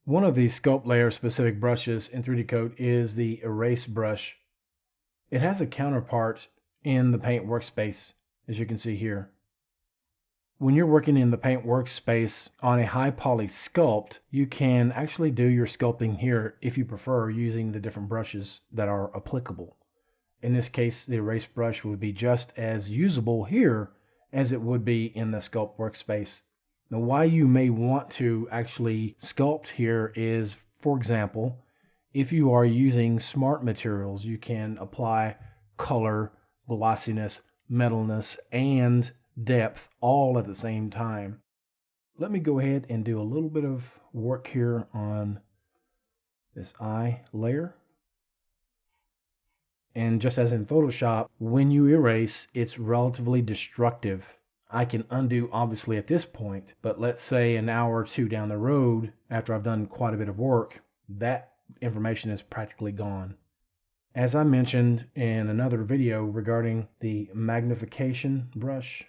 One of the Sculpt Layer specific brushes in 3D Coat is the Erase brush. It has a counterpart in the Paint Workspace, as you can see here. When you're working in the Paint Workspace on a high poly sculpt, you can actually do your sculpting here if you prefer using the different brushes that are applicable. In this case, the Erase brush would be just as usable here as it would be in the Sculpt Workspace. Now, why you may want to actually sculpt here is, for example, if you are using smart materials, you can apply color, glossiness, metalness, and depth all at the same time. Let me go ahead and do a little bit of work here on this eye layer. And just as in Photoshop, when you erase, it's relatively destructive. I can undo obviously at this point, but let's say an hour or two down the road, after I've done quite a bit of work, that information is practically gone. As I mentioned in another video regarding the magnification brush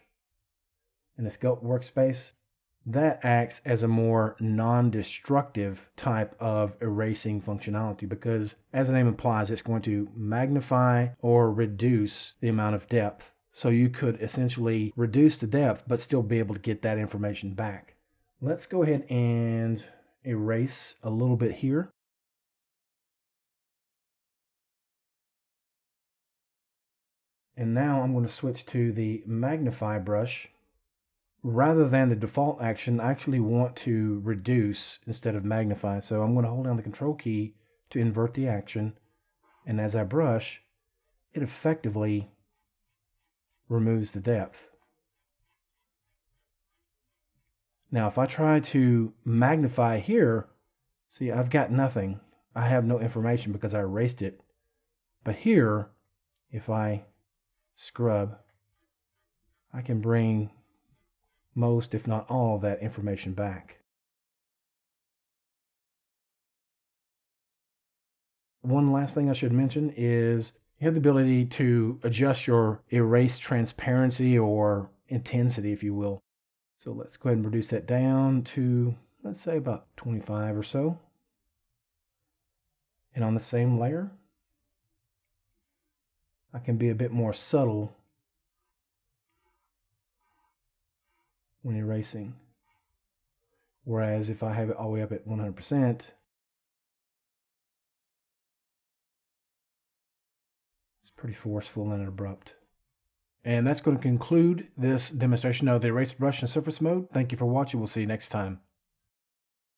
in the Sculpt Workspace, that acts as a more non-destructive type of erasing functionality because, as the name implies, it's going to magnify or reduce the amount of depth. So you could essentially reduce the depth but still be able to get that information back. Let's go ahead and erase a little bit here. And now I'm going to switch to the magnify brush. Rather than the default action, I actually want to reduce instead of magnify. So I'm going to hold down the control key to invert the action. And as I brush, it effectively removes the depth. Now, if I try to magnify here, see, I've got nothing. I have no information because I erased it. But here, if I scrub, I can bring most, if not all, of that information back. One last thing I should mention is you have the ability to adjust your erase transparency or intensity, if you will. So let's go ahead and reduce that down to, let's say, about 25 or so. And on the same layer, I can be a bit more subtle when erasing. Whereas if I have it all the way up at 100%, it's pretty forceful and abrupt. And that's going to conclude this demonstration of the erase brush in surface mode. Thank you for watching. We'll see you next time.